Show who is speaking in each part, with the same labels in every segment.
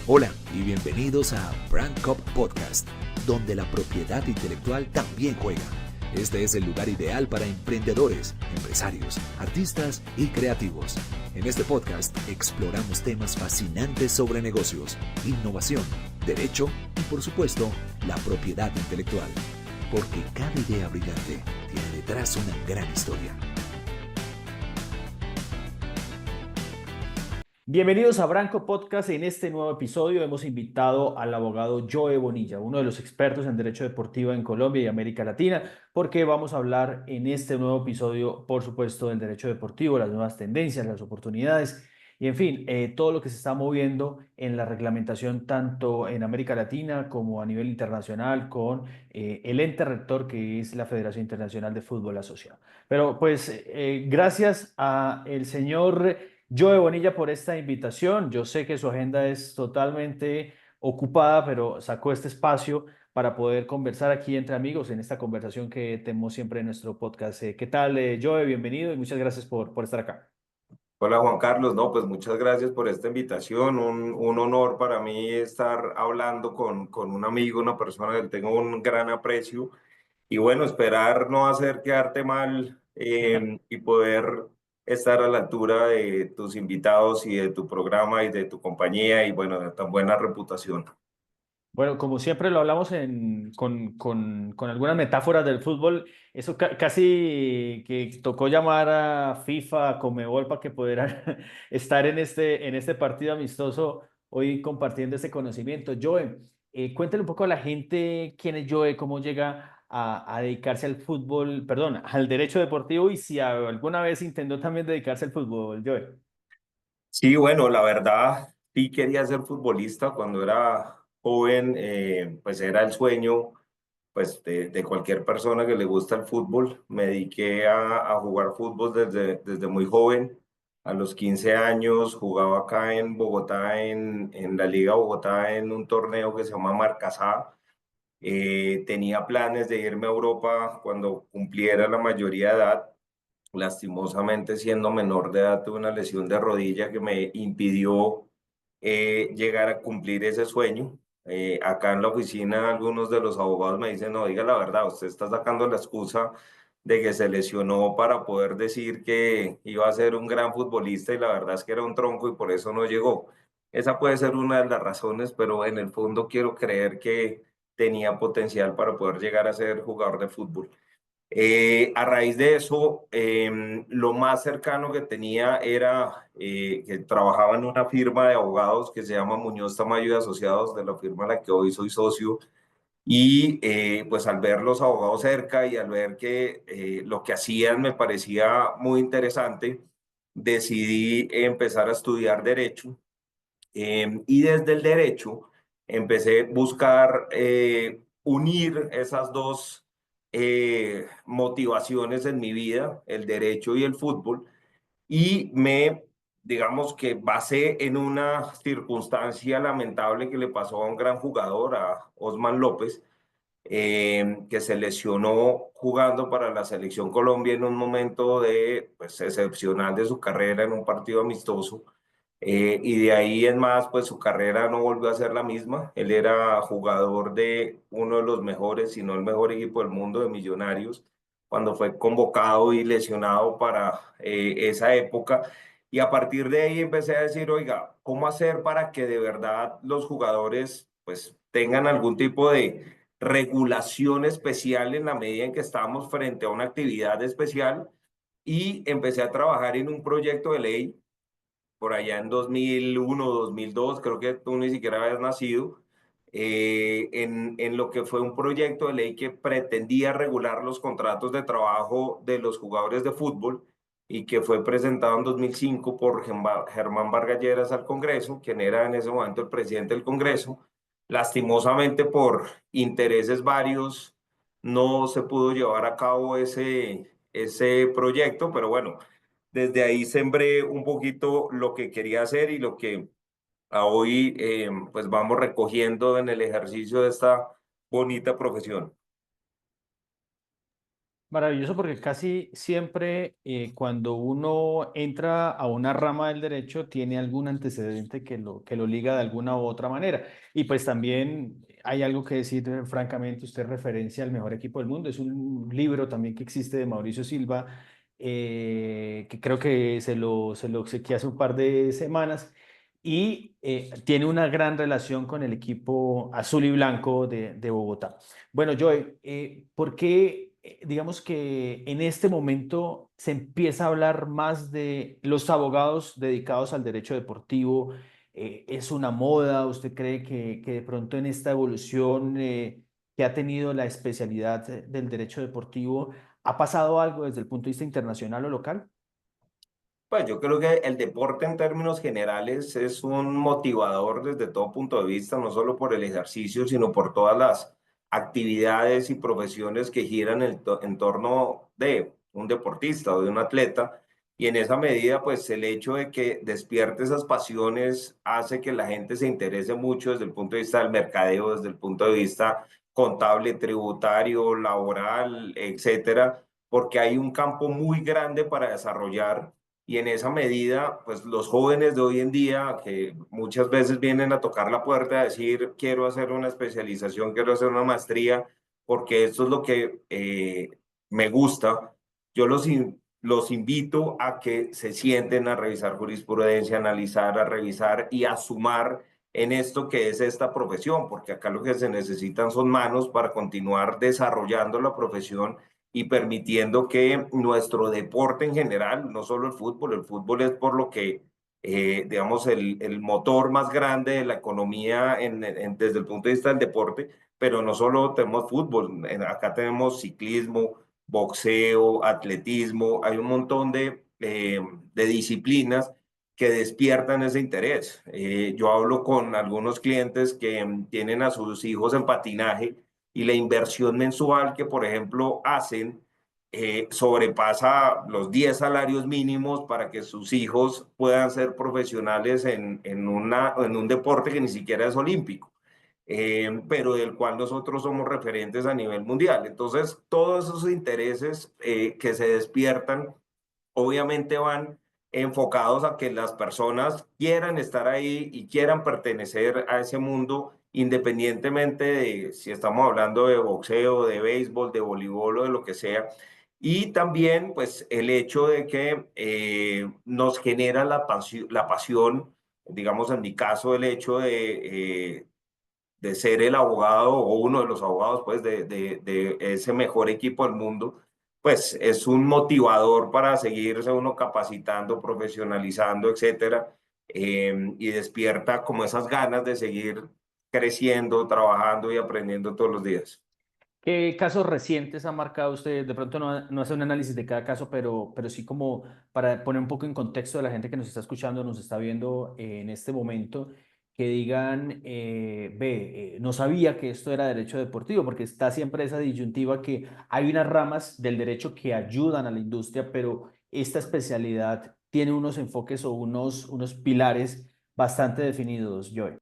Speaker 1: Hola y bienvenidos a Brand Cup Podcast, donde la propiedad intelectual también juega. Este es el lugar ideal para emprendedores, empresarios, artistas y creativos. En este podcast exploramos temas fascinantes sobre negocios, innovación, derecho y, por supuesto, la propiedad intelectual. Porque cada idea brillante tiene detrás una gran historia.
Speaker 2: Bienvenidos a Branco Podcast. En este nuevo episodio hemos invitado al abogado Joe Bonilla, uno de los expertos en derecho deportivo en Colombia y América Latina, porque vamos a hablar en este nuevo episodio, por supuesto, del derecho deportivo, las nuevas tendencias, las oportunidades y, en fin, todo lo que se está moviendo en la reglamentación tanto en América Latina como a nivel internacional con el ente rector que es la Federación Internacional de Fútbol Asociado. Pero pues gracias a el señor Joe Bonilla por esta invitación. Yo sé que su agenda es totalmente ocupada, pero sacó este espacio para poder conversar aquí entre amigos en esta conversación que tenemos siempre en nuestro podcast. ¿Qué tal, Joe? Bienvenido y muchas gracias por estar acá.
Speaker 3: Hola Juan Carlos, no, pues muchas gracias por esta invitación, un honor para mí estar hablando con un amigo, una persona que tengo un gran aprecio y bueno, esperar no hacer quedarte mal y poder estar a la altura de tus invitados y de tu programa y de tu compañía y bueno, de tan buena reputación.
Speaker 2: Bueno, como siempre lo hablamos con algunas metáforas del fútbol, eso casi que tocó llamar a FIFA, a Conmebol para que pudieran estar en este partido amistoso hoy compartiendo este conocimiento. Joe, cuéntale un poco a la gente quién es Joe, cómo llega a dedicarse al fútbol, perdón, al derecho deportivo y si alguna vez intentó también dedicarse al fútbol, Joe.
Speaker 3: Sí, bueno, la verdad, sí quería ser futbolista cuando era joven, pues era el sueño pues de cualquier persona que le gusta el fútbol. Me dediqué a jugar fútbol desde muy joven. A los 15 años jugaba acá en Bogotá, en la Liga Bogotá, en un torneo que se llama Marcasá. Tenía planes de irme a Europa cuando cumpliera la mayoría de edad. Lastimosamente, siendo menor de edad, tuve una lesión de rodilla que me impidió llegar a cumplir ese sueño. Acá en la oficina, algunos de los abogados me dicen, no, diga la verdad, usted está sacando la excusa de que se lesionó para poder decir que iba a ser un gran futbolista y la verdad es que era un tronco y por eso no llegó. Esa puede ser una de las razones, pero en el fondo quiero creer que tenía potencial para poder llegar a ser jugador de fútbol. A raíz de eso, lo más cercano que tenía era que trabajaba en una firma de abogados que se llama Muñoz Tamayo y Asociados, de la firma en la que hoy soy socio. Y pues al ver los abogados cerca y al ver que lo que hacían me parecía muy interesante, decidí empezar a estudiar derecho. Y desde el derecho empecé a buscar unir esas dos motivaciones en mi vida, el derecho y el fútbol, y digamos que basé en una circunstancia lamentable que le pasó a un gran jugador, a Osman López, que se lesionó jugando para la selección Colombia en un momento pues, excepcional de su carrera en un partido amistoso. Y de ahí en más, pues su carrera no volvió a ser la misma. Él era jugador de uno de los mejores, si no el mejor equipo del mundo, de Millonarios, cuando fue convocado y lesionado para esa época. Y a partir de ahí empecé a decir, oiga, ¿cómo hacer para que de verdad los jugadores pues tengan algún tipo de regulación especial en la medida en que estamos frente a una actividad especial? Y empecé a trabajar en un proyecto de ley por allá en 2001, 2002, creo que tú ni siquiera habías nacido, en lo que fue un proyecto de ley que pretendía regular los contratos de trabajo de los jugadores de fútbol y que fue presentado en 2005 por Germán Vargas Lleras al Congreso, quien era en ese momento el presidente del Congreso. Lastimosamente, por intereses varios, no se pudo llevar a cabo ese proyecto, pero bueno, desde ahí sembré un poquito lo que quería hacer y lo que a hoy pues vamos recogiendo en el ejercicio de esta bonita profesión.
Speaker 2: Maravilloso porque casi siempre cuando uno entra a una rama del derecho tiene algún antecedente que lo liga de alguna u otra manera. Y pues también hay algo que decir, francamente, usted referencia al mejor equipo del mundo. Es un libro también que existe de Mauricio Silva, que creo que se lo obsequié hace un par de semanas. Y tiene una gran relación con el equipo azul y blanco de Bogotá. Bueno, Joe, ¿por qué, digamos que en este momento se empieza a hablar más de los abogados dedicados al derecho deportivo? ¿Es una moda? ¿Usted cree que de pronto en esta evolución que ha tenido la especialidad del derecho deportivo, ha pasado algo desde el punto de vista internacional o local?
Speaker 3: Pues yo creo que el deporte en términos generales es un motivador desde todo punto de vista, no solo por el ejercicio, sino por todas las actividades y profesiones que giran en torno de un deportista o de un atleta. Y en esa medida, pues el hecho de que despierte esas pasiones hace que la gente se interese mucho desde el punto de vista del mercadeo, desde el punto de vista contable, tributario, laboral, etcétera, porque hay un campo muy grande para desarrollar y en esa medida, pues los jóvenes de hoy en día, que muchas veces vienen a tocar la puerta a decir, quiero hacer una especialización, quiero hacer una maestría, porque esto es lo que me gusta, yo los invito a que se sienten a revisar jurisprudencia, a analizar, a revisar y a sumar en esto que es esta profesión, porque acá lo que se necesitan son manos para continuar desarrollando la profesión y permitiendo que nuestro deporte en general, no solo el fútbol es por lo que, digamos, el motor más grande de la economía desde el punto de vista del deporte, pero no solo tenemos fútbol, acá tenemos ciclismo, boxeo, atletismo, hay un montón de disciplinas que despiertan ese interés. Yo hablo con algunos clientes que tienen a sus hijos en patinaje y la inversión mensual que, por ejemplo, hacen sobrepasa los 10 salarios mínimos para que sus hijos puedan ser profesionales en un deporte que ni siquiera es olímpico, pero del cual nosotros somos referentes a nivel mundial. Entonces, todos esos intereses que se despiertan obviamente van enfocados a que las personas quieran estar ahí y quieran pertenecer a ese mundo, independientemente de si estamos hablando de boxeo, de béisbol, de voleibol o de lo que sea. Y también, pues, el hecho de que nos genera la pasión, digamos, en mi caso, el hecho de ser el abogado o uno de los abogados pues de ese mejor equipo del mundo, pues es un motivador para seguirse uno capacitando, profesionalizando, etcétera, y despierta como esas ganas de seguir creciendo, trabajando y aprendiendo todos los días.
Speaker 2: ¿Qué casos recientes ha marcado usted? De pronto no hace un análisis de cada caso, pero sí como para poner un poco en contexto de la gente que nos está escuchando, nos está viendo en este momento, que digan, no sabía que esto era derecho deportivo, porque está siempre esa disyuntiva que hay unas ramas del derecho que ayudan a la industria, pero esta especialidad tiene unos enfoques o unos pilares bastante definidos, Joy.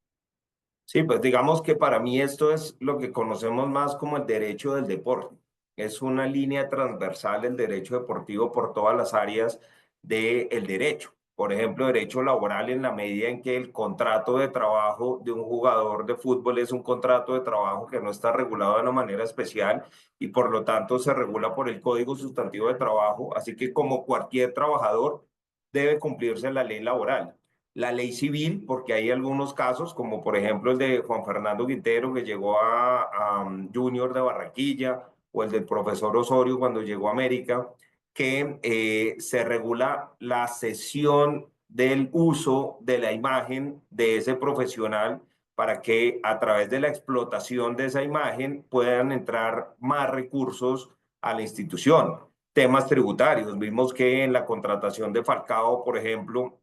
Speaker 3: Sí, pues digamos que para mí esto es lo que conocemos más como el derecho del deporte. Es una línea transversal el derecho deportivo por todas las áreas del derecho. Por ejemplo, derecho laboral en la medida en que el contrato de trabajo de un jugador de fútbol es un contrato de trabajo que no está regulado de una manera especial y por lo tanto se regula por el Código Sustantivo de Trabajo. Así que como cualquier trabajador debe cumplirse la ley laboral, la ley civil, porque hay algunos casos, como por ejemplo el de Juan Fernando Quintero, que llegó a Junior de Barranquilla, o el del profesor Osorio cuando llegó a América, que se regula la cesión del uso de la imagen de ese profesional para que a través de la explotación de esa imagen puedan entrar más recursos a la institución. Temas tributarios. Vimos que en la contratación de Falcao, por ejemplo,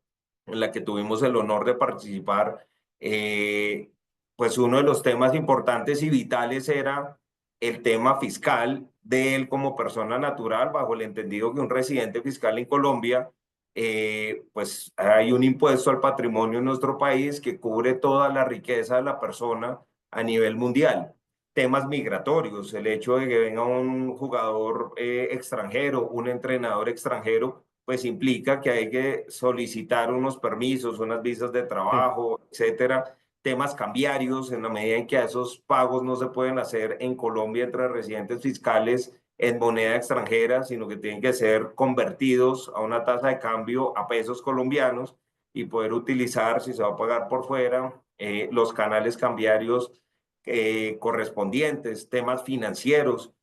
Speaker 3: en la que tuvimos el honor de participar, pues uno de los temas importantes y vitales era el tema fiscal de él como persona natural, bajo el entendido que un residente fiscal en Colombia, pues hay un impuesto al patrimonio en nuestro país que cubre toda la riqueza de la persona a nivel mundial. temas migratorios, el hecho de que venga un jugador extranjero, un entrenador extranjero, pues implica que hay que solicitar unos permisos, unas visas de
Speaker 2: Sí.
Speaker 3: trabajo, etcétera, temas cambiarios en la medida en que esos pagos no se pueden hacer en Colombia entre residentes fiscales en moneda extranjera, sino que tienen que ser convertidos a una tasa de cambio a pesos colombianos y poder utilizar, si se va a pagar por fuera, los canales cambiarios correspondientes, temas financieros.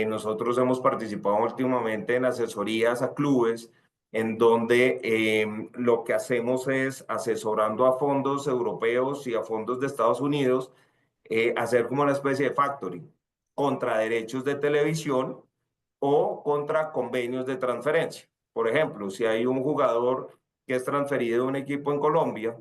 Speaker 3: Nosotros hemos participado últimamente en asesorías a clubes en donde lo que hacemos es asesorando a fondos europeos y a fondos de Estados Unidos, hacer como una especie de factoring contra derechos de televisión o contra convenios de transferencia. Por ejemplo, si hay un jugador que es transferido de un equipo en Colombia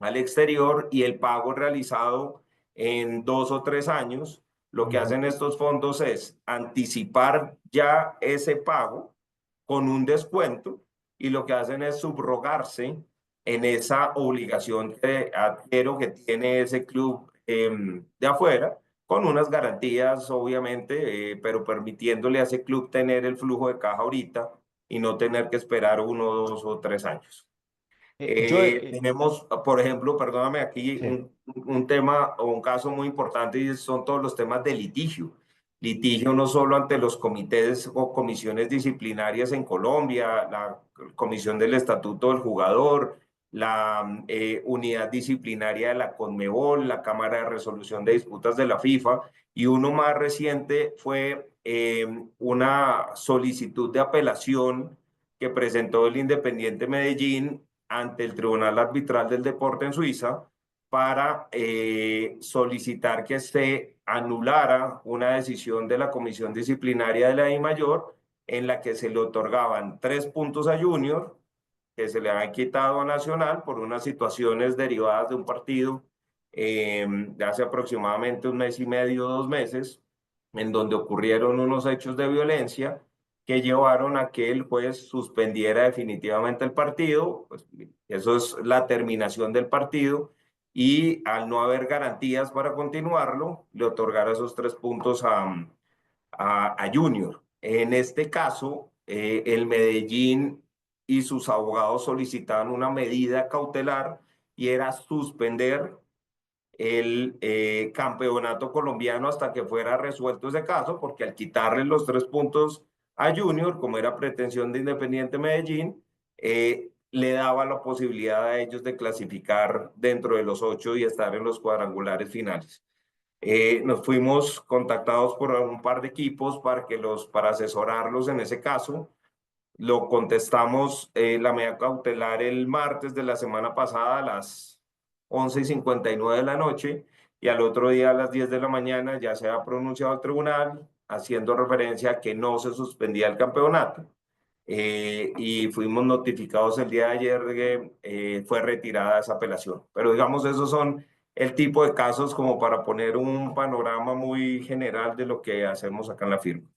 Speaker 3: al exterior y el pago realizado en 2 o 3 años, lo que
Speaker 2: Ujú.
Speaker 3: hacen estos fondos es anticipar ya ese pago con un descuento y lo que hacen es subrogarse en esa obligación de adquiero que tiene ese club de afuera, con unas garantías obviamente, pero permitiéndole a ese club tener el flujo de caja ahorita y no tener que esperar 1, 2 o 3 años.
Speaker 2: Yo,
Speaker 3: Tenemos, por ejemplo, perdóname, aquí
Speaker 2: sí.
Speaker 3: un tema o un caso muy importante y son todos los temas de litigio. Litigio no solo ante los comités o comisiones disciplinarias en Colombia, la comisión del estatuto del jugador, la unidad disciplinaria de la Conmebol, la Cámara de Resolución de Disputas de la FIFA, y uno más reciente fue una solicitud de apelación que presentó el Independiente Medellín ante el Tribunal Arbitral del Deporte en Suiza para solicitar que se anulara una decisión de la Comisión Disciplinaria de la DIMAYOR en la que se le otorgaban 3 puntos a Junior, que se le habían quitado a Nacional por unas situaciones derivadas de un partido de hace aproximadamente 1 mes y medio, 2 meses, en donde ocurrieron unos hechos de violencia que llevaron a que el juez suspendiera definitivamente el partido. Pues eso es la terminación del partido y al no haber garantías para continuarlo, le otorgara esos 3 puntos a Junior. En este caso, el Medellín y sus abogados solicitaban una medida cautelar y era suspender el campeonato colombiano hasta que fuera resuelto ese caso, porque al quitarle los 3 puntos a Junior, como era pretensión de Independiente Medellín, le daba la posibilidad a ellos de clasificar dentro de los 8 y estar en los cuadrangulares finales. Nos fuimos contactados por un par de equipos para asesorarlos en ese caso. Lo contestamos la medida cautelar el martes de la semana pasada a las 11:59 de la noche y al otro día a las 10 de la mañana ya se ha pronunciado el tribunal haciendo referencia a que no se suspendía el campeonato. Y fuimos notificados el día de ayer de que fue retirada esa apelación. Pero digamos, esos son el tipo de casos como para poner un panorama muy general de lo que hacemos acá en la firma.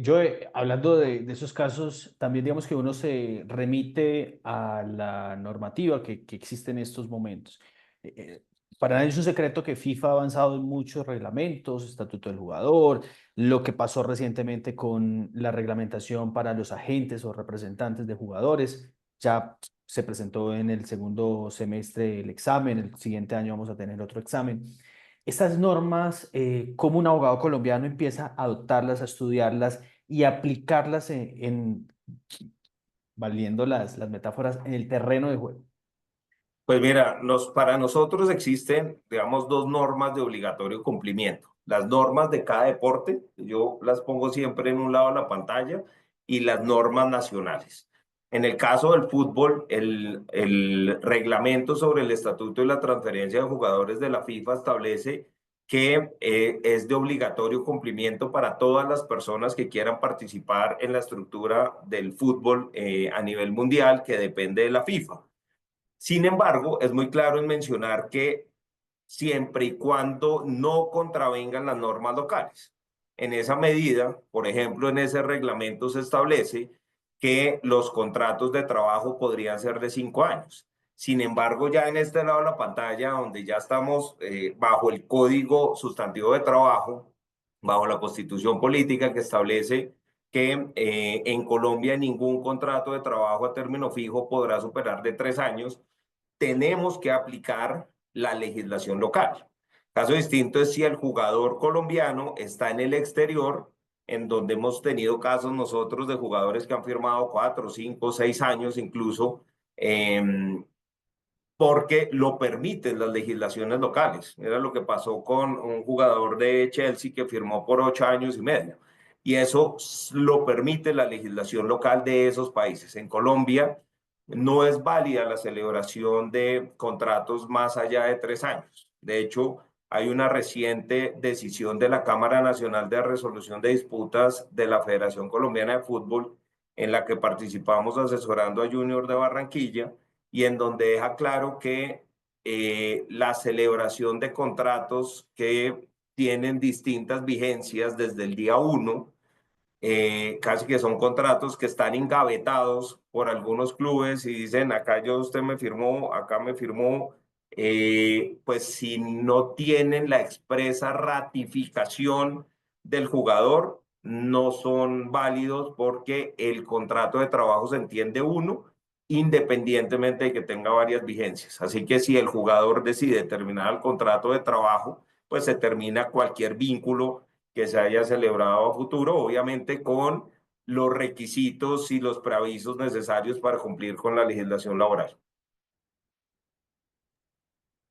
Speaker 2: Yo, hablando de esos casos, también digamos que uno se remite a la normativa que existe en estos momentos. Eh, eh, para nadie es un secreto que FIFA ha avanzado en muchos reglamentos, estatuto del jugador, lo que pasó recientemente con la reglamentación para los agentes o representantes de jugadores. Ya se presentó en el segundo semestre el examen, el siguiente año vamos a tener otro examen. Estas normas, cómo un abogado colombiano empieza a adoptarlas, a estudiarlas y a aplicarlas valiendo las metáforas, en el terreno de juego.
Speaker 3: Pues mira, para nosotros existen, digamos, 2 normas de obligatorio cumplimiento. Las normas de cada deporte, yo las pongo siempre en un lado de la pantalla, y las normas nacionales. En el caso del fútbol, el reglamento sobre el estatuto y la transferencia de jugadores de la FIFA establece que es de obligatorio cumplimiento para todas las personas que quieran participar en la estructura del fútbol a nivel mundial, que depende de la FIFA. Sin embargo, es muy claro en mencionar que siempre y cuando no contravengan las normas locales. En esa medida, por ejemplo, en ese reglamento se establece que los contratos de trabajo podrían ser de 5 años. Sin embargo, ya en este lado de la pantalla, donde ya estamos bajo el Código Sustantivo de Trabajo, bajo la Constitución Política que establece que en Colombia ningún contrato de trabajo a término fijo podrá superar de 3 años, tenemos que aplicar la legislación local. Caso distinto es si el jugador colombiano está en el exterior, en donde hemos tenido casos nosotros de jugadores que han firmado 4, 5, 6 años incluso, eh, porque lo permiten las legislaciones locales. Era lo que pasó con un jugador de Chelsea que firmó por 8 años y medio. Y eso lo permite la legislación local de esos países. En Colombia no es válida la celebración de contratos más allá de 3 años. De hecho, hay una reciente decisión de la Cámara Nacional de Resolución de Disputas de la Federación Colombiana de Fútbol, en la que participamos asesorando a Junior de Barranquilla, y en donde deja claro que la celebración de contratos que tienen distintas vigencias desde el día uno, casi que son contratos que están engavetados por algunos clubes y dicen, acá yo usted me firmó, acá me firmó, pues si no tienen la expresa ratificación del jugador, no son válidos porque el contrato de trabajo se entiende uno, independientemente de que tenga varias vigencias. Así que si el jugador decide terminar el contrato de trabajo, pues se termina cualquier vínculo que se haya celebrado a futuro, obviamente con los requisitos y los preavisos necesarios para cumplir con la legislación laboral.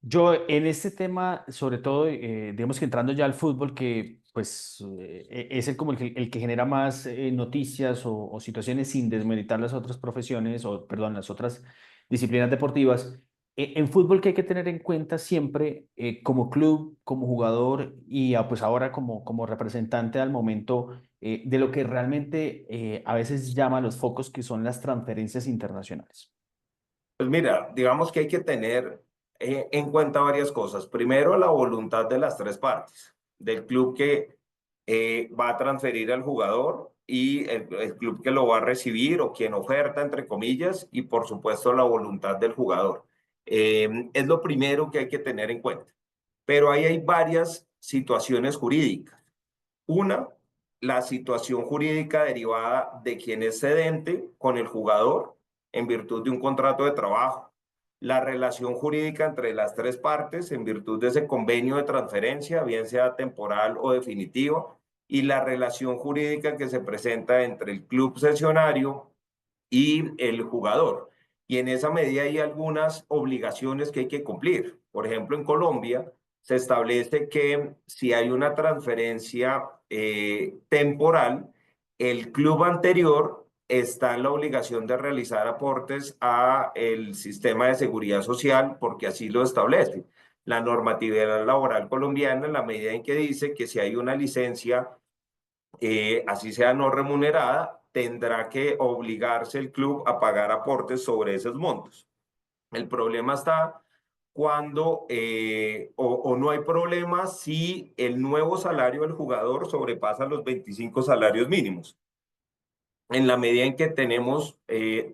Speaker 2: Yo en este tema, sobre todo, digamos que entrando ya al fútbol, que pues es el, como el que genera más noticias o situaciones sin desmeritar las otras profesiones, o perdón, las otras disciplinas deportivas. En fútbol, que hay que tener en cuenta siempre como club, como jugador y pues ahora como representante al momento de lo que realmente a veces llama los focos, que son las transferencias internacionales.
Speaker 3: Pues mira, digamos que hay que tener en cuenta varias cosas. Primero, la voluntad de las tres partes, del club que va a transferir al jugador y el club que lo va a recibir o quien oferta, entre comillas, y por supuesto la voluntad del jugador. Es lo primero que hay que tener en cuenta. Pero ahí hay varias situaciones jurídicas. Una, la situación jurídica derivada de quien es cedente con el jugador en virtud de un contrato de trabajo. La relación jurídica entre las tres partes en virtud de ese convenio de transferencia, bien sea temporal o definitivo, y la relación jurídica que se presenta entre el club cesionario y el jugador. Y en esa medida hay algunas obligaciones que hay que cumplir. Por ejemplo, en Colombia se establece que si hay una transferencia temporal, el club anterior está en la obligación de realizar aportes a el sistema de seguridad social porque así lo establece la normatividad laboral colombiana, en la medida en que dice que si hay una licencia así sea no remunerada, tendrá que obligarse el club a pagar aportes sobre esos montos. El problema está cuando, o no hay problema si el nuevo salario del jugador sobrepasa los 25 salarios mínimos. En la medida en que tenemos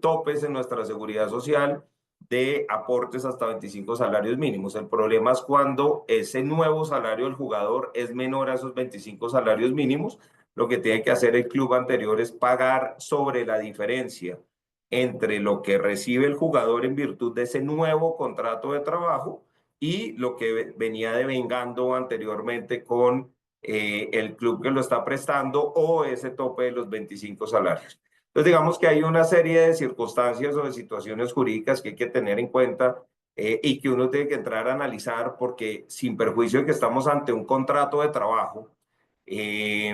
Speaker 3: topes en nuestra seguridad social de aportes hasta 25 salarios mínimos. El problema es cuando ese nuevo salario del jugador es menor a esos 25 salarios mínimos. Lo que tiene que hacer el club anterior es pagar sobre la diferencia entre lo que recibe el jugador en virtud de ese nuevo contrato de trabajo y lo que venía devengando anteriormente con el club que lo está prestando o ese tope de los 25 salarios. Entonces, digamos que hay una serie de circunstancias o de situaciones jurídicas que hay que tener en cuenta y que uno tiene que entrar a analizar porque sin perjuicio de que estamos ante un contrato de trabajo eh,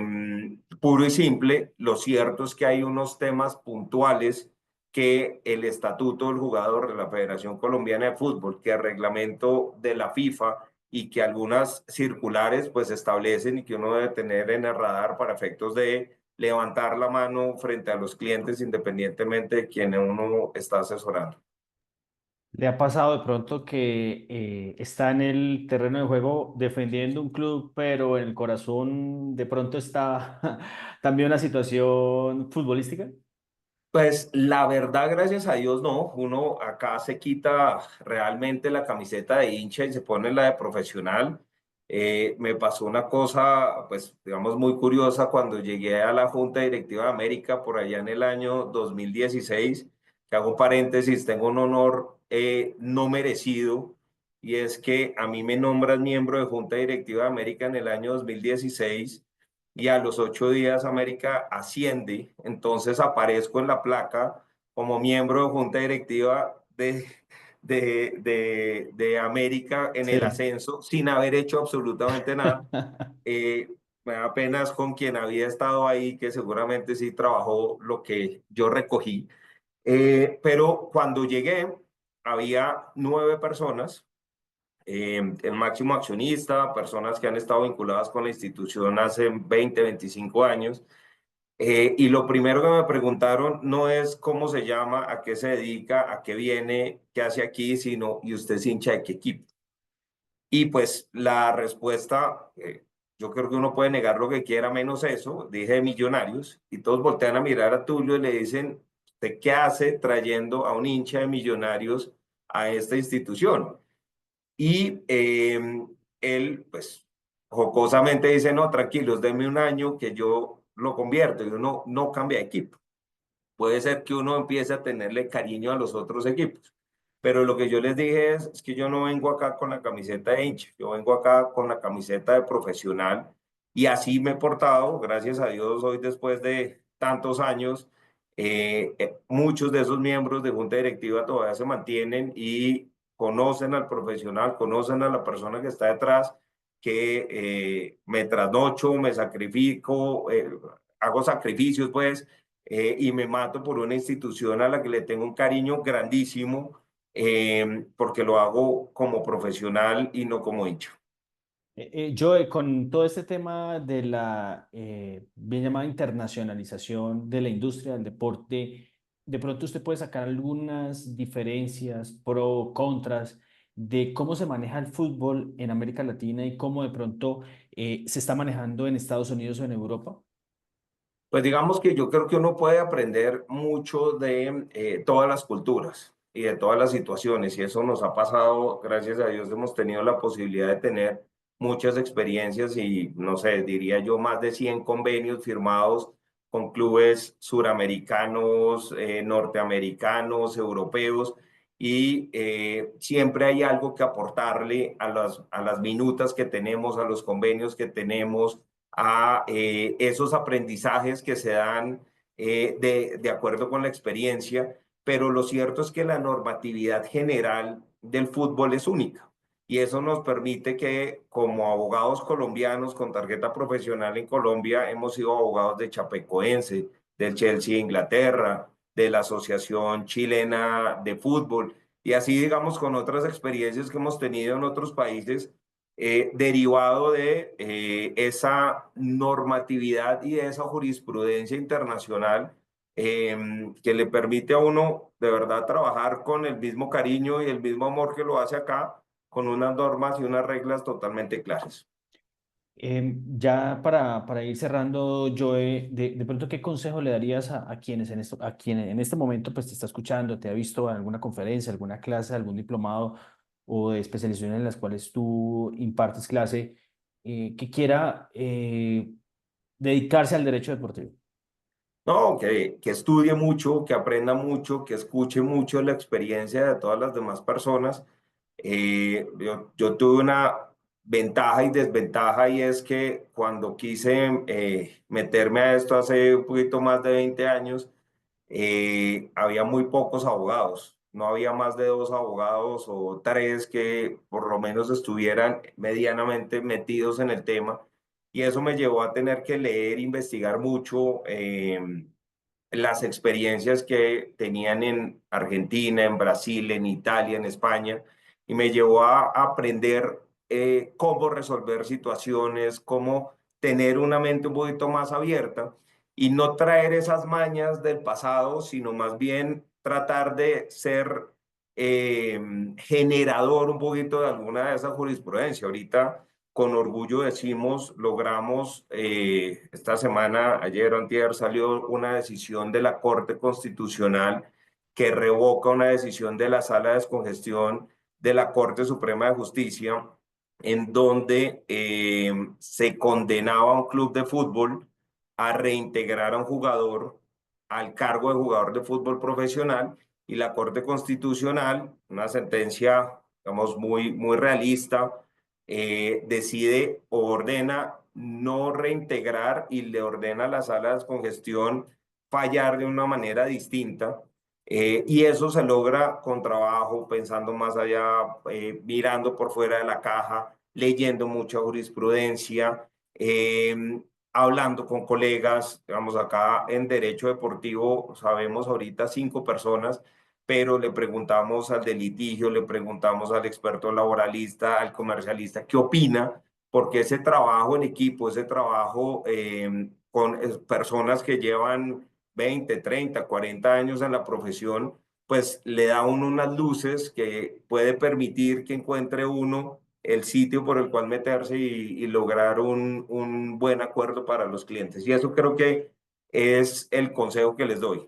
Speaker 3: puro y simple, lo cierto es que hay unos temas puntuales que el estatuto del jugador de la Federación Colombiana de Fútbol, que el reglamento de la FIFA y que algunas circulares pues establecen y que uno debe tener en el radar para efectos de levantar la mano frente a los clientes independientemente de quién uno está asesorando.
Speaker 2: ¿Le ha pasado de pronto que está en el terreno de juego defendiendo un club, pero en el corazón de pronto está también una situación futbolística?
Speaker 3: Pues la verdad, gracias a Dios, no. Uno acá se quita realmente la camiseta de hincha y se pone la de profesional. Me pasó una cosa, pues, digamos, muy curiosa cuando llegué a la Junta Directiva de América por allá en el año 2016, que hago paréntesis, tengo un honor no merecido, y es que a mí me nombran miembro de Junta Directiva de América en el año 2016 y a los 8 días América asciende, entonces aparezco en la placa como miembro de junta directiva de América en el
Speaker 2: Sí.
Speaker 3: ascenso sin haber hecho absolutamente nada. Eh, Apenas con quien había estado ahí, que seguramente sí trabajó lo que yo recogí. Pero cuando llegué, había 9 personas, el máximo accionista, personas que han estado vinculadas con la institución hace 20, 25 años. Y lo primero que me preguntaron no es cómo se llama, a qué se dedica, a qué viene, qué hace aquí, sino, ¿y usted es hincha de qué equipo? Y pues la respuesta, yo creo que uno puede negar lo que quiera menos eso, dije de Millonarios, y todos voltean a mirar a Tulio y le dicen, ¿usted qué hace trayendo a un hincha de Millonarios a esta institución? Y él, pues, jocosamente dice, no, tranquilos, denme un año que yo lo convierto. Y uno no cambia de equipo. Puede ser que uno empiece a tenerle cariño a los otros equipos. Pero lo que yo les dije es que yo no vengo acá con la camiseta de hincha, yo vengo acá con la camiseta de profesional y así me he portado, gracias a Dios, hoy después de tantos años, muchos de esos miembros de junta directiva todavía se mantienen y conocen al profesional, conocen a la persona que está detrás, que me trasnocho, me sacrifico, hago sacrificios pues, y me mato por una institución a la que le tengo un cariño grandísimo, porque lo hago como profesional y no como hincha.
Speaker 2: Yo, con todo este tema de la bien llamada internacionalización de la industria del deporte, de pronto usted puede sacar algunas diferencias, pro, contras, de cómo se maneja el fútbol en América Latina y cómo de pronto se está manejando en Estados Unidos o en Europa.
Speaker 3: Pues digamos que yo creo que uno puede aprender mucho de todas las culturas y de todas las situaciones, y eso nos ha pasado, gracias a Dios hemos tenido la posibilidad de tener muchas experiencias y, no sé, diría yo, más de 100 convenios firmados con clubes suramericanos, norteamericanos, europeos, y siempre hay algo que aportarle a las minutas que tenemos, a los convenios que tenemos, a esos aprendizajes que se dan de acuerdo con la experiencia, pero lo cierto es que la normatividad general del fútbol es única y eso nos permite que como abogados colombianos con tarjeta profesional en Colombia hemos sido abogados de Chapecoense, del Chelsea de Inglaterra, de la Asociación Chilena de Fútbol y así digamos con otras experiencias que hemos tenido en otros países, derivado de esa normatividad y de esa jurisprudencia internacional, que le permite a uno de verdad trabajar con el mismo cariño y el mismo amor que lo hace acá, con unas normas y unas reglas totalmente claras.
Speaker 2: Ya para ir cerrando, Joe, de pronto, ¿qué consejo le darías a quienes a quien en este momento pues, te está escuchando, te ha visto en alguna conferencia, alguna clase, algún diplomado o de especialización en las cuales tú impartes clase, que quiera dedicarse al derecho deportivo?
Speaker 3: No, que estudie mucho, que aprenda mucho, que escuche mucho la experiencia de todas las demás personas. Yo tuve una ventaja y desventaja y es que cuando quise meterme a esto hace un poquito más de 20 años, había muy pocos abogados. No había más de 2 abogados o 3 que por lo menos estuvieran medianamente metidos en el tema. Y eso me llevó a tener que leer, investigar mucho, las experiencias que tenían en Argentina, en Brasil, en Italia, en España, y me llevó a aprender cómo resolver situaciones, cómo tener una mente un poquito más abierta y no traer esas mañas del pasado, sino más bien tratar de ser generador un poquito de alguna de esas jurisprudencia. Ahorita con orgullo decimos, logramos, esta semana, ayer o antier, salió una decisión de la Corte Constitucional que revoca una decisión de la Sala de Descongestión de la Corte Suprema de Justicia, en donde se condenaba a un club de fútbol a reintegrar a un jugador al cargo de jugador de fútbol profesional, y la Corte Constitucional, una sentencia, digamos, muy realista, decide o ordena no reintegrar y le ordena a las salas con gestión fallar de una manera distinta. Y eso se logra con trabajo, pensando más allá, mirando por fuera de la caja, leyendo mucha jurisprudencia, hablando con colegas. Digamos, acá en Derecho Deportivo sabemos ahorita 5 personas, pero le preguntamos al de litigio, le preguntamos al experto laboralista, al comercialista, ¿qué opina? Porque ese trabajo en equipo, ese trabajo con personas que llevan 20, 30, 40 años en la profesión, pues le da a uno unas luces que puede permitir que encuentre uno el sitio por el cual meterse y lograr un buen acuerdo para los clientes. Y eso creo que es el consejo que les doy.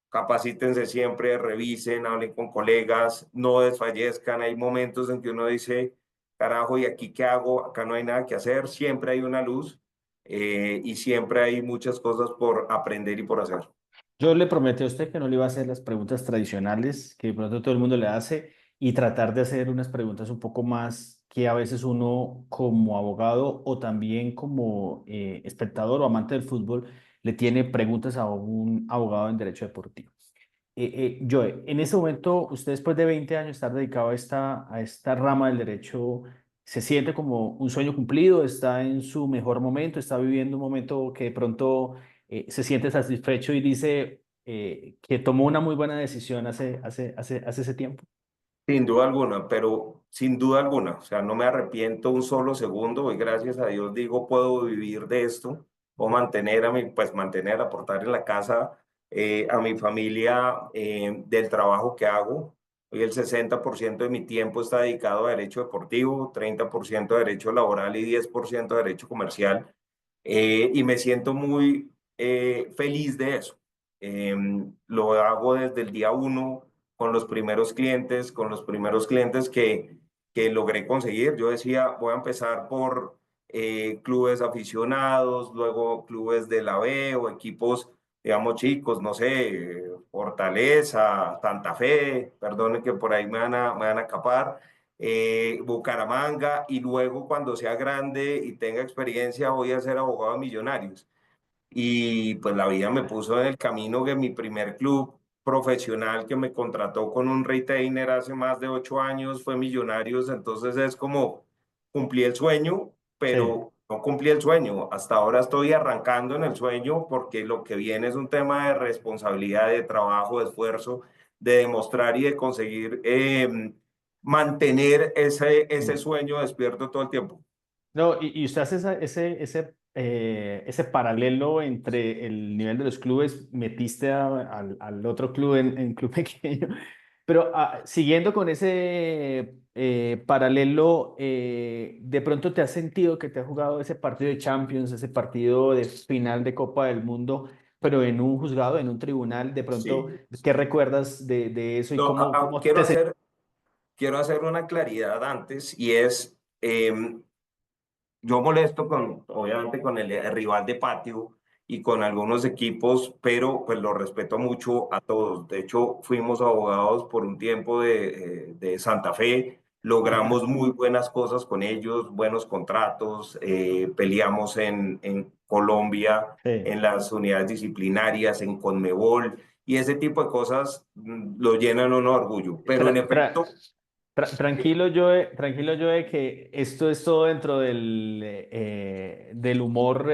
Speaker 3: Capacítense siempre, revisen, hablen con colegas, no desfallezcan. Hay momentos en que uno dice, carajo, ¿y aquí qué hago? Acá no hay nada que hacer. Siempre hay una luz, y siempre hay muchas cosas por aprender y por hacer.
Speaker 2: Yo le prometí a usted que no le iba a hacer las preguntas tradicionales que de pronto todo el mundo le hace y tratar de hacer unas preguntas un poco más que a veces uno como abogado o también como espectador o amante del fútbol le tiene preguntas a un abogado en derecho deportivo. Joe, en ese momento, usted después de 20 años estar dedicado a esta rama del derecho, ¿se siente como un sueño cumplido? ¿Está en su mejor momento? ¿Está viviendo un momento que de pronto se siente satisfecho y dice que tomó una muy buena decisión hace ese tiempo?
Speaker 3: Sin duda alguna, pero sin duda alguna, o sea, no me arrepiento un solo segundo y gracias a Dios digo, puedo vivir de esto o mantener pues mantener, aportar en la casa, a mi familia, del trabajo que hago. Hoy el 60% de mi tiempo está dedicado a derecho deportivo, 30% a derecho laboral y 10% a derecho comercial. Y me siento muy feliz de eso. Lo hago desde el día uno, con los primeros clientes, que logré conseguir. Yo decía, voy a empezar por clubes aficionados, luego clubes de la B o equipos, digamos, chicos, no sé, Fortaleza, Santa Fe, perdonen que por ahí me van a capar, Bucaramanga, y luego cuando sea grande y tenga experiencia voy a ser abogado de Millonarios. Y pues la vida me puso en el camino que mi primer club profesional que me contrató con un retainer hace más de 8 años fue Millonarios. Entonces es como cumplí el sueño,
Speaker 2: Sí.
Speaker 3: pero no cumplí el sueño. Hasta ahora estoy arrancando en el sueño, porque lo que viene es un tema de responsabilidad, de trabajo, de esfuerzo, de demostrar y de conseguir mantener ese
Speaker 2: Mm.
Speaker 3: sueño despierto todo el tiempo.
Speaker 2: No, y usted hace ese paralelo entre el nivel de los clubes, metiste al otro club en club pequeño, pero siguiendo con ese paralelo, ¿de pronto te has sentido que te has jugado ese partido de Champions, ese partido de final de Copa del Mundo, pero en un juzgado, en un tribunal? De pronto,
Speaker 3: Sí.
Speaker 2: ¿qué recuerdas de eso y
Speaker 3: No,
Speaker 2: cómo te sentiste?
Speaker 3: quiero hacer una claridad antes, y es, yo molesto con, obviamente, con el rival de patio y con algunos equipos, pero pues lo respeto mucho a todos. De hecho, fuimos abogados por un tiempo de Santa Fe, logramos muy buenas cosas con ellos, buenos contratos, peleamos en Colombia,
Speaker 2: Sí.
Speaker 3: en las unidades disciplinarias, en Conmebol, y ese tipo de cosas lo llenan uno de orgullo. Pero en
Speaker 2: Tra- tra-
Speaker 3: efecto,
Speaker 2: Tranquilo, Joe, que esto es todo dentro del humor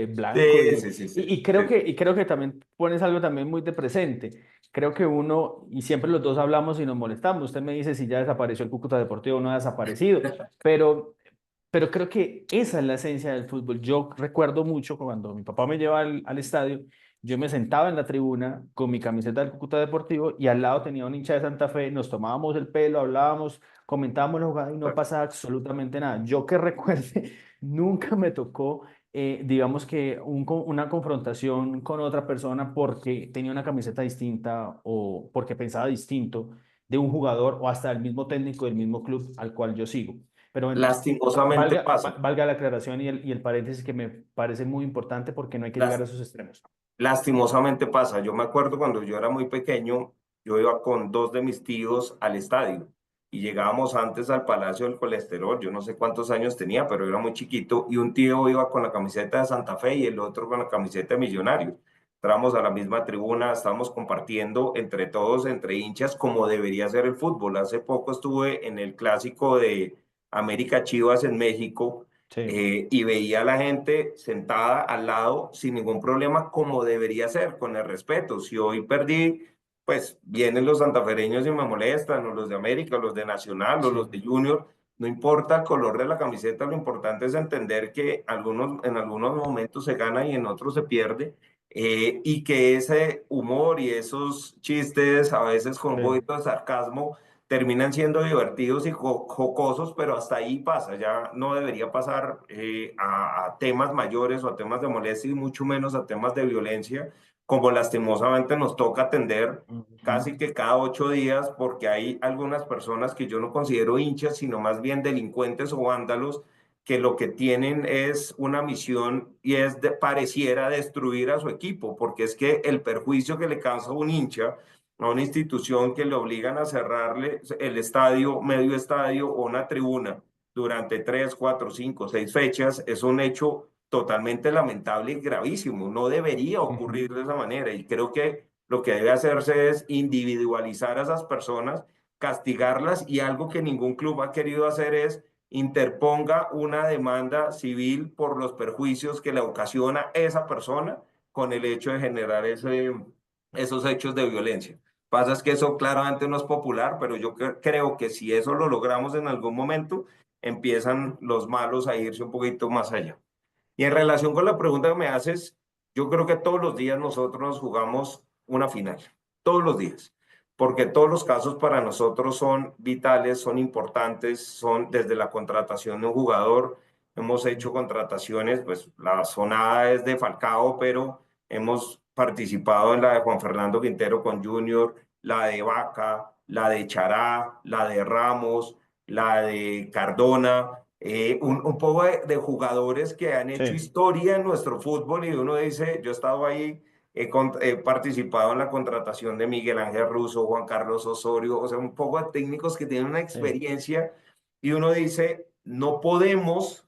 Speaker 2: blanco
Speaker 3: sí, sí, sí, sí, sí.
Speaker 2: y creo que también pones algo también muy de presente. Creo que uno, y siempre los dos hablamos y nos molestamos, usted me dice si ya desapareció el Cúcuta Deportivo o no ha desaparecido, pero, pero creo que esa es la esencia del fútbol. Yo recuerdo mucho cuando mi papá me lleva al estadio, yo me sentaba en la tribuna con mi camiseta del Cúcuta Deportivo y al lado tenía un hincha de Santa Fe, nos tomábamos el pelo, hablábamos, comentábamos la jugada y no pasaba absolutamente nada. Yo que recuerde, nunca me tocó, digamos que una confrontación con otra persona porque tenía una camiseta distinta o porque pensaba distinto de un jugador o hasta el mismo técnico del mismo club al cual yo sigo. Pero bueno,
Speaker 3: Lastimosamente pasa.
Speaker 2: valga la aclaración y el paréntesis que me parece muy importante porque no hay que llegar a
Speaker 3: Las,
Speaker 2: esos extremos.
Speaker 3: lastimosamente pasa. Yo me acuerdo cuando yo era muy pequeño, yo iba con dos de mis tíos al estadio y llegábamos antes al Palacio del Colesterol. Yo no sé cuántos años tenía, pero era muy chiquito. Y un tío iba con la camiseta de Santa Fe y el otro con la camiseta de Millonarios. Entramos a la misma tribuna, estábamos compartiendo entre todos, entre hinchas, como debería ser el fútbol. Hace poco estuve en el clásico de América Chivas en México
Speaker 2: Sí,
Speaker 3: y veía a la gente sentada al lado sin ningún problema, como debería ser, con el respeto. Si hoy perdí, pues vienen los santafereños y me molestan, o los de América, o los de Nacional, o los
Speaker 2: sí,
Speaker 3: de Junior. No importa el color de la camiseta, lo importante es entender que en algunos momentos se gana y en otros se pierde. Y que ese humor y esos chistes, a veces con un
Speaker 2: sí.
Speaker 3: poquito de sarcasmo, terminan siendo divertidos y jocosos, pero hasta ahí pasa, ya no debería pasar a temas mayores o a temas de molestia y mucho menos a temas de violencia, como lastimosamente nos toca atender
Speaker 2: Ujú.
Speaker 3: casi que cada 8 días, porque hay algunas personas que yo no considero hinchas, sino más bien delincuentes o vándalos, que lo que tienen es una misión y es pareciera destruir a su equipo, porque es que el perjuicio que le causa a un hincha a una institución que le obligan a cerrarle el estadio, medio estadio o una tribuna durante 3, 4, 5, 6 fechas, es un hecho totalmente lamentable y gravísimo. No debería
Speaker 2: Ujú.
Speaker 3: ocurrir de esa manera y creo que lo que debe hacerse es individualizar a esas personas, castigarlas y algo que ningún club ha querido hacer es interponga una demanda civil por los perjuicios que le ocasiona esa persona con el hecho de generar esos hechos de violencia. Pasa es que eso claramente no es popular, pero yo creo que si eso lo logramos en algún momento, empiezan los malos a irse un poquito más allá. Y en relación con la pregunta que me haces, yo creo que todos los días nosotros nos jugamos una final, todos los días, porque todos los casos para nosotros son vitales, son importantes, son desde la contratación de un jugador. Hemos hecho contrataciones, pues la sonada es de Falcao, pero hemos participado en la de Juan Fernando Quintero con Junior, la de Vaca, la de Chará, la de Ramos, la de Cardona, un poco de jugadores que han hecho
Speaker 2: Sí,
Speaker 3: historia en nuestro fútbol y uno dice, yo he estado ahí, he participado en la contratación de Miguel Ángel Russo, Juan Carlos Osorio, o sea, un poco de técnicos que tienen una
Speaker 2: sí.
Speaker 3: experiencia y uno dice, no podemos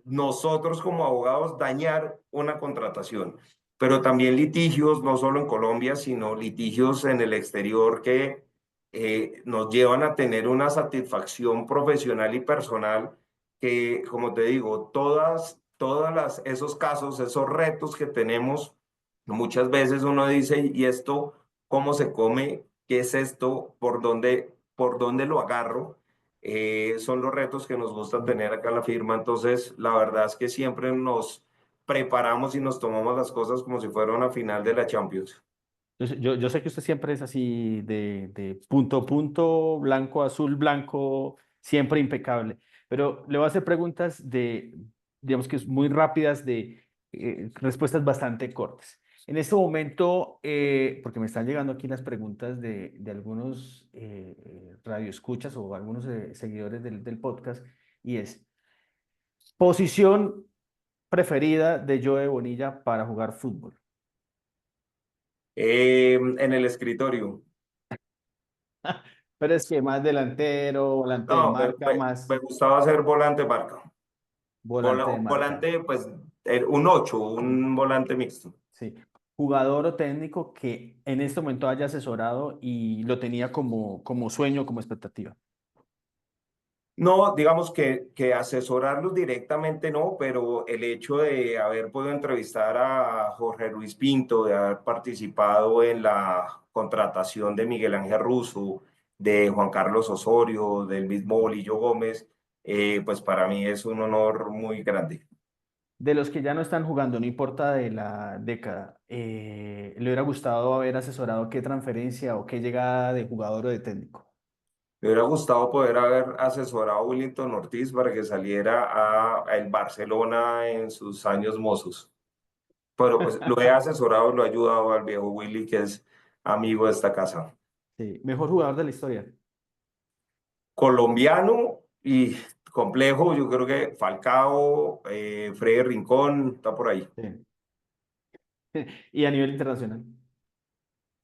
Speaker 3: nosotros como abogados dañar una contratación, pero también litigios, no solo en Colombia, sino litigios en el exterior que nos llevan a tener una satisfacción profesional y personal que, como te digo, esos casos, esos retos que tenemos, muchas veces uno dice, ¿y esto cómo se come? ¿Qué es esto? Por dónde lo agarro? Son los retos que nos gusta
Speaker 2: Mm.
Speaker 3: tener acá en la firma. Entonces, la verdad es que siempre nos preparamos y nos tomamos las cosas como si fuera una final de la Champions.
Speaker 2: Yo sé que usted siempre es así de punto a punto, blanco, azul, blanco, siempre impecable, pero le voy a hacer preguntas digamos que es muy rápidas, de respuestas bastante cortas. En este momento, porque me están llegando aquí las preguntas de algunos radioescuchas o algunos seguidores del podcast, y es, posición preferida de Joe Bonilla para jugar fútbol.
Speaker 3: En el escritorio.
Speaker 2: Pero es que más delantero, volante de
Speaker 3: No,
Speaker 2: marca, más
Speaker 3: me gustaba ser volante marca.
Speaker 2: volante de marca.
Speaker 3: Volante, pues, un 8, un volante mixto.
Speaker 2: Sí. Jugador o técnico que en este momento haya asesorado y lo tenía como sueño, como expectativa.
Speaker 3: No, digamos que asesorarlos directamente no, pero el hecho de haber podido entrevistar a Jorge Luis Pinto, de haber participado en la contratación de Miguel Ángel Russo, de Juan Carlos Osorio, del mismo Bolillo Gómez, pues para mí es un honor muy grande.
Speaker 2: De los que ya no están jugando, no importa de la década, ¿le hubiera gustado haber asesorado qué transferencia o qué llegada de jugador o de técnico?
Speaker 3: Me hubiera gustado poder haber asesorado a Willington Ortiz para que saliera a el Barcelona en sus años mozos. Pero pues lo he asesorado, lo he ayudado al viejo Willy, que es amigo de esta casa.
Speaker 2: Sí, mejor jugador de la historia.
Speaker 3: Colombiano y complejo, yo creo que Falcao, Freddy Rincón, está por ahí.
Speaker 2: Sí. Y a nivel internacional.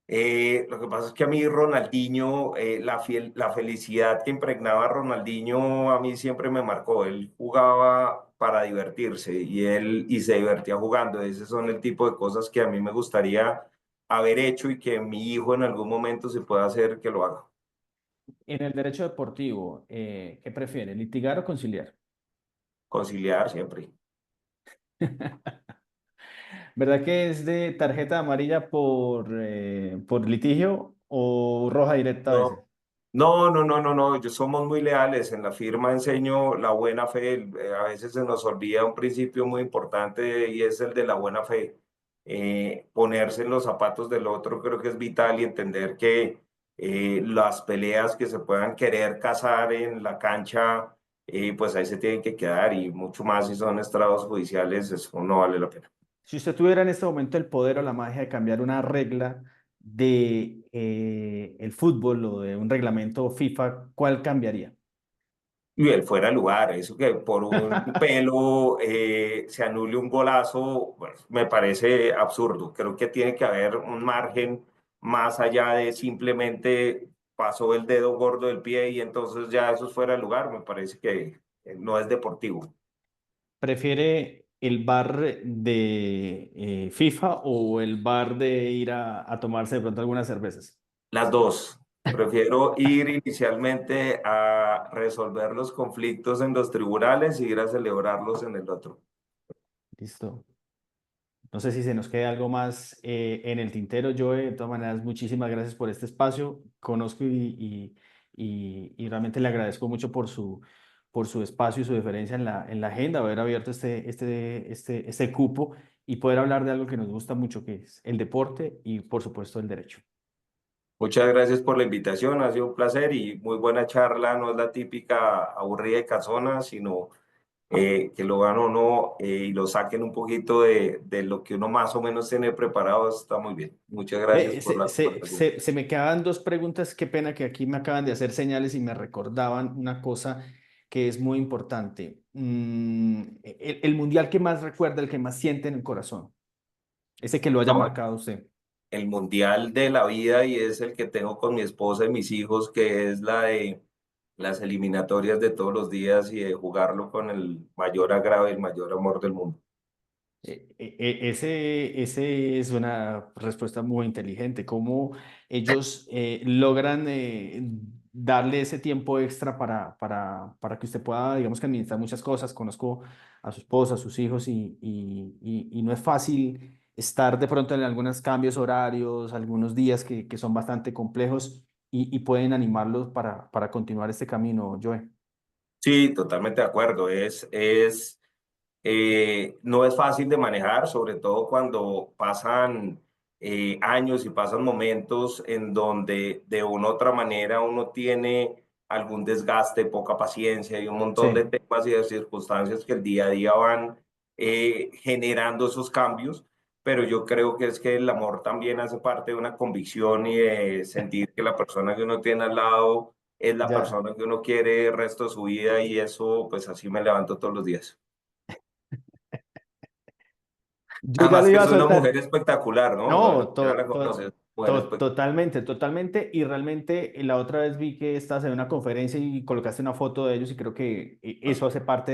Speaker 3: Lo que pasa es que a mí Ronaldinho, la felicidad que impregnaba a Ronaldinho a mí siempre me marcó. Él jugaba para divertirse y se divertía jugando. Ese son el tipo de cosas que a mí me gustaría haber hecho y que mi hijo en algún momento se pueda hacer que lo haga.
Speaker 2: En el derecho deportivo, ¿qué prefiere, litigar o conciliar?
Speaker 3: Conciliar siempre.
Speaker 2: ¿Verdad que es de tarjeta amarilla por litigio o roja directa a veces?
Speaker 3: No, no. Somos muy leales. En la firma enseño la buena fe. A veces se nos olvida un principio muy importante y es el de la buena fe. Ponerse en los zapatos del otro creo que es vital y entender que las peleas que se puedan querer casar en la cancha, pues ahí se tienen que quedar y mucho más si son estrados judiciales, eso no vale la pena.
Speaker 2: Si usted tuviera en este momento el poder o la magia de cambiar una regla de el fútbol o de un reglamento FIFA, ¿cuál cambiaría?
Speaker 3: Y él fuera de lugar, eso que por un pelo se anule un golazo, pues, me parece absurdo. Creo que tiene que haber un margen más allá de simplemente pasó el dedo gordo del pie y entonces ya eso es fuera de lugar. Me parece que no es deportivo.
Speaker 2: ¿Prefiere el bar de FIFA o el bar de ir a tomarse de pronto algunas cervezas?
Speaker 3: Las dos. Prefiero ir inicialmente a resolver los conflictos en los tribunales y ir a celebrarlos en el otro.
Speaker 2: Listo. No sé si se nos queda algo más en el tintero, Joe. De todas maneras, muchísimas gracias por este espacio. Conozco y realmente le agradezco mucho por su espacio y su deferencia en la agenda, haber abierto este cupo y poder hablar de algo que nos gusta mucho, que es el deporte y, por supuesto, el derecho.
Speaker 3: Muchas gracias por la invitación, ha sido un placer y muy buena charla, no es la típica aburrida y cansona, sino que lo hagan uno y lo saquen un poquito de lo que uno más o menos tiene preparado, está muy bien. Muchas gracias por la conversación.
Speaker 2: Se me quedaban dos preguntas. Qué pena que aquí me acaban de hacer señales y me recordaban una cosa que es muy importante. El mundial que más recuerda, el que más siente en el corazón, ese que lo haya
Speaker 3: No,
Speaker 2: marcado usted.
Speaker 3: el mundial de la vida y es el que tengo con mi esposa y mis hijos, que es la de las eliminatorias de todos los días y de jugarlo con el mayor agrado y el mayor amor del mundo.
Speaker 2: Ese es una respuesta muy inteligente. ¿Cómo ellos logran darle ese tiempo extra para que usted pueda, digamos que administrar muchas cosas? Conozco a su esposa, a sus hijos y no es fácil estar de pronto en algunos cambios horarios, algunos días que son bastante complejos y pueden animarlos para continuar este camino, Joe.
Speaker 3: Sí, totalmente de acuerdo. No es fácil de manejar, sobre todo cuando pasan años y pasan momentos en donde de una u otra manera uno tiene algún desgaste, poca paciencia y un montón de
Speaker 2: Sí.
Speaker 3: temas y de circunstancias que el día a día van generando esos cambios. Pero yo creo que es que el amor también hace parte de una convicción y de sentir que la persona que uno tiene al lado es la
Speaker 2: Ya.
Speaker 3: persona que uno quiere el resto de su vida y eso, pues así me levanto todos los días.
Speaker 2: Yo ya lo
Speaker 3: Además que
Speaker 2: iba
Speaker 3: es
Speaker 2: a
Speaker 3: una
Speaker 2: soltar.
Speaker 3: mujer espectacular, ¿no?
Speaker 2: No,
Speaker 3: Ya la conoces, mujer espectacular.
Speaker 2: totalmente, totalmente. Y realmente la otra vez vi que estás en una conferencia y colocaste una foto de ellos y creo que eso hace parte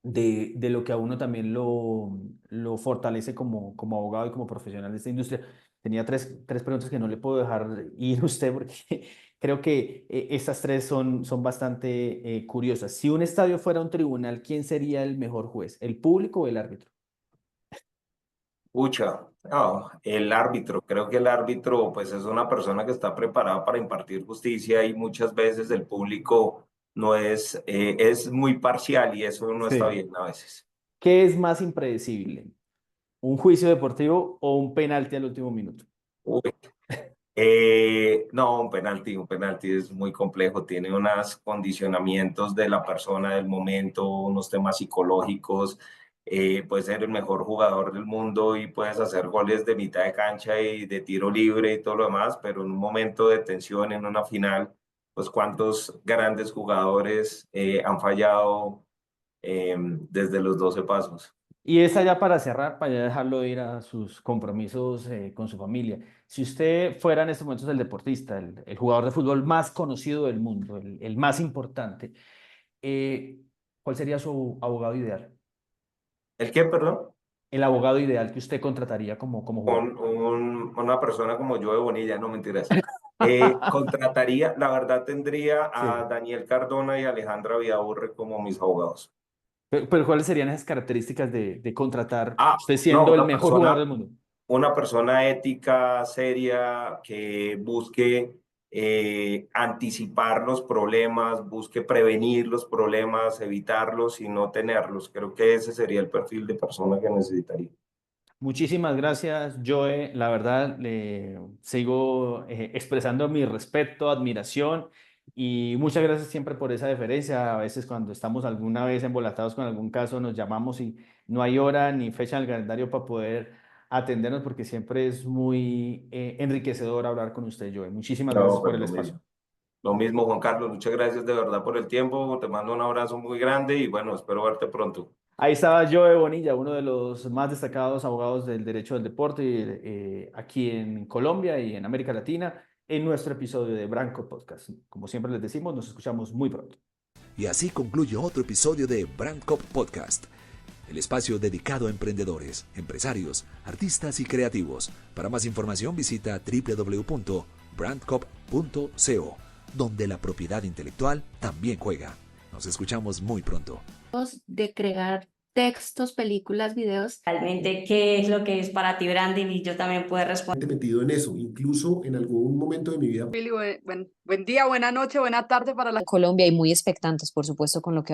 Speaker 2: de lo que a uno también lo fortalece como abogado y como profesional de esta industria. Tenía tres preguntas que no le puedo dejar ir a usted porque creo que estas tres son bastante curiosas. Si un estadio fuera un tribunal, ¿quién sería el mejor juez? ¿El público o el árbitro?
Speaker 3: Pucha, no, el árbitro, creo que el árbitro pues es una persona que está preparada para impartir justicia y muchas veces el público no es muy parcial y eso no está
Speaker 2: Sí.
Speaker 3: bien a veces.
Speaker 2: ¿Qué es más impredecible? ¿Un juicio deportivo o un penalti al último minuto?
Speaker 3: Uy, no, un penalti es muy complejo, tiene unos condicionamientos de la persona, del momento, unos temas psicológicos, puedes ser el mejor jugador del mundo y puedes hacer goles de mitad de cancha y de tiro libre y todo lo demás, pero en un momento de tensión, en una final, pues cuántos grandes jugadores han fallado desde los 12 pasos.
Speaker 2: Y esa ya para cerrar, para ya dejarlo ir a sus compromisos con su familia. Si usted fuera en estos momentos el deportista, el jugador de fútbol más conocido del mundo, el más importante, eh, ¿cuál sería su abogado ideal?
Speaker 3: ¿El qué, perdón?
Speaker 2: El abogado ideal que usted contrataría como jugador.
Speaker 3: Una persona como yo de Bonilla, no mentiras. Contrataría, la verdad tendría a
Speaker 2: Sí.
Speaker 3: Daniel Cardona y Alejandra Vidaurre como mis abogados.
Speaker 2: Pero ¿cuáles serían esas características de contratar
Speaker 3: Ah,
Speaker 2: usted
Speaker 3: no,
Speaker 2: siendo el mejor jugador del mundo?
Speaker 3: una persona ética, seria, que busque anticipar los problemas, busque prevenir los problemas, evitarlos y no tenerlos. Creo que ese sería el perfil de persona que necesitaría.
Speaker 2: Muchísimas gracias, Joe. La verdad, le sigo expresando mi respeto, admiración y muchas gracias siempre por esa deferencia. A veces cuando estamos alguna vez embolatados con algún caso, nos llamamos y no hay hora ni fecha en el calendario para poder atendernos porque siempre es muy enriquecedor hablar con usted, Joe. Muchísimas
Speaker 3: No,
Speaker 2: gracias
Speaker 3: pues
Speaker 2: por el espacio.
Speaker 3: lo mismo, Juan Carlos. Muchas gracias de verdad por el tiempo. Te mando un abrazo muy grande y bueno, espero verte pronto.
Speaker 2: Ahí estaba Joe Bonilla, uno de los más destacados abogados del derecho del deporte aquí en Colombia y en América Latina, en nuestro episodio de Branco Podcast. Como siempre les decimos, nos escuchamos muy pronto.
Speaker 1: Y así concluye otro episodio de Brand Cop Podcast, el espacio dedicado a emprendedores, empresarios, artistas y creativos. Para más información visita www.brandcop.co, donde la propiedad intelectual también juega. Nos escuchamos muy pronto.
Speaker 4: De crear textos, películas, videos.
Speaker 5: Realmente, ¿qué es lo que es para ti branding? Y yo también puedo responder.
Speaker 6: Metido en eso, incluso en algún momento de mi vida.
Speaker 7: Buen día, buena noche, buena tarde para la
Speaker 8: Colombia y muy expectantes, por supuesto, con lo que va